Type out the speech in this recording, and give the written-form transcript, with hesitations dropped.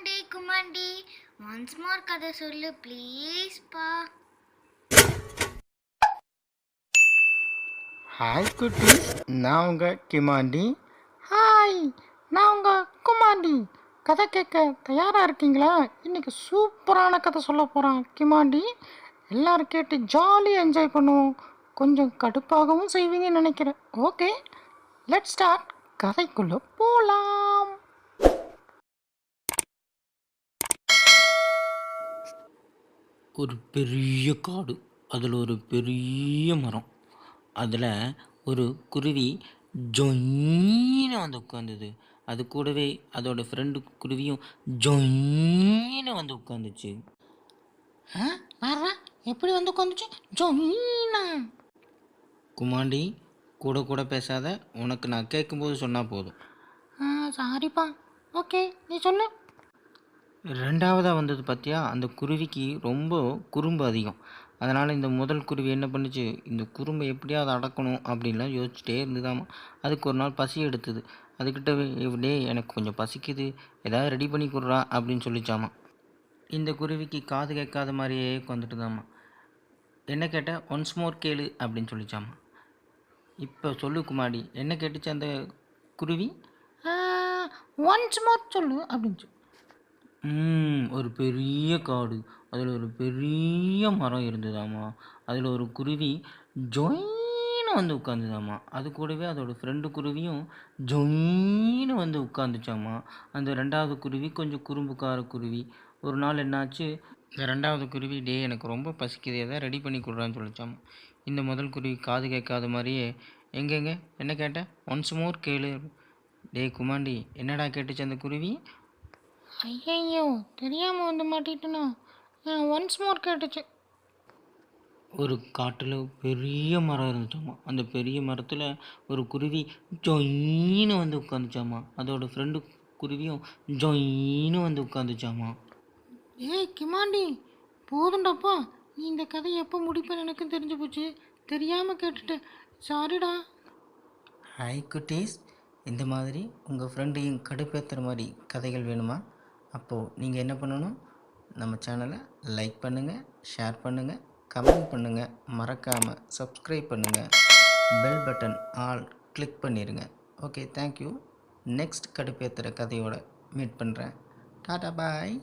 குமாண்டி once more கதை சொல்லு please பா. ஹாய் குட்டீஸ், நான் உங்கள் கிமாண்டி. ஹாய், நான் உங்கள் குமாண்டி. கதை கேட்க தயாராக இருக்கீங்களா? இன்றைக்கி சூப்பரான கதை சொல்ல போகிறான் கிமாண்டி. எல்லோரும் கேட்டு ஜாலியாக என்ஜாய் பண்ணுவோம். கொஞ்சம் கடுப்பாகவும் செய்வீங்கன்னு நினைக்கிறேன். Okay, let's start. கதைக்குள்ளே போகலாம். ஒரு பெரிய காடு, அதில் ஒரு பெரிய மரம். அதில் ஒரு குருவி ஜொயின்னு வந்து உட்காந்துது. அது கூடவே அதோட ஃப்ரெண்டு குருவியும் ஜொயின்னு வந்து உட்காந்துச்சு. எப்படி வந்து உட்காந்துச்சு? ஜொயினா? குமாண்டி, கூட கூட பேசாத, உனக்கு நான் கேட்கும்போது சொன்னால் போதும். சாரிப்பா. ஓகே, நீ சொல்லு. ரெண்டாவதாக வந்தது பார்த்தியா, அந்த குருவிக்கு ரொம்ப குறும்பு அதிகம். அதனால் இந்த முதல் குருவி என்ன பண்ணுச்சு, இந்த குறும்பை எப்படியாவது அடக்கணும் அப்படின்லாம் யோசிச்சுட்டே இருந்துதாம்மா. அதுக்கு ஒரு நாள் பசி எடுத்தது. அதுக்கிட்ட டே எனக்கு கொஞ்சம் பசிக்குது, ஏதாவது ரெடி பண்ணி கொடுறா அப்படின்னு சொல்லிச்சாமா. இந்த குருவிக்கு காது கேட்காத மாதிரியே உட்காந்துட்டுதாம்மா. என்ன கேட்ட, ஒன்ஸ் மோர் கேளு அப்படின்னு சொல்லிச்சாமா. இப்போ சொல்லு குமாடி, என்ன கேட்டுச்சு அந்த குருவி? ஒன்ஸ் மோர் சொல்லு அப்படின்ச்சு. ஒரு பெரிய காடு, அதில் ஒரு பெரிய மரம் இருந்ததாம்மா. அதில் ஒரு குருவி ஜொயின்னு வந்து உட்காந்துதாம்மா. அது கூடவே அதோடய ஃப்ரெண்டு குருவியும் ஜொயின்னு வந்து உட்காந்துச்சாம்மா. அந்த ரெண்டாவது குருவி கொஞ்சம் குறும்புக்கார குருவி. ஒரு நாள் என்னாச்சு, இந்த ரெண்டாவது குருவி எனக்கு ரொம்ப பசிக்குது, எதாவது ரெடி பண்ணி கொடுறான்னு சொல்லிச்சாம்மா. இந்த முதல் குருவி காது கேட்காத மாதிரியே எங்கெங்க என்ன கேட்டேன், ஒன்ஸ் மோர் கேளு. குமாண்டி, என்னடா கேட்டுச்சு அந்த குருவி? ஐயையோ, தெரியாமல் வந்து மாட்டிட்டுனா. ஒன்ஸ் மோர் கேட்டுச்சு. ஒரு காட்டில் பெரிய மரம் இருந்துச்சாம்மா. அந்த பெரிய மரத்தில் ஒரு குருவி ஜொயின்னு வந்து உட்காந்துச்சாம்மா. அதோட ஃப்ரெண்டு குருவியும் ஜொயின்னு வந்து உட்காந்துச்சாம்மா. கிமாண்டி, போதுண்டப்பா. நீ இந்த கதையை எப்போ முடிப்பேன்னு எனக்கும் தெரிஞ்சு போச்சு. தெரியாமல் கேட்டுட்டேன், சாரிடா. ஹாய் குட்டீஸ், இந்த மாதிரி உங்கள் ஃப்ரெண்டையும் கடுப்பேற்றுற மாதிரி கதைகள் வேணுமா? அப்போது நீங்கள் என்ன பண்ணணும், நம்ம சேனலை லைக் பண்ணுங்கள், ஷேர் பண்ணுங்கள், கமெண்ட் பண்ணுங்கள், மறக்காமல் சப்ஸ்கிரைப் பண்ணுங்கள், பெல் பட்டன் ஆல் கிளிக் பண்ணிடுங்க. Okay, thank you. நெக்ஸ்ட் கடுப்பேற்றுற கதையோட மீட் பண்ணுறேன். டாடா பாய்.